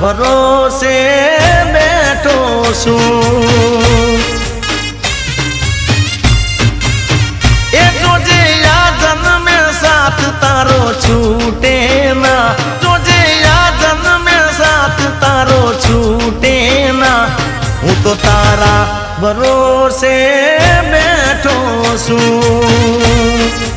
ભરોસે બેઠો છું એ જોજે આ જન્મે સાથ તારો છૂટે ના જોજે આ જન્મે સાથ તારો છૂટે ના હું તો તારા ભરોસે બેઠો છું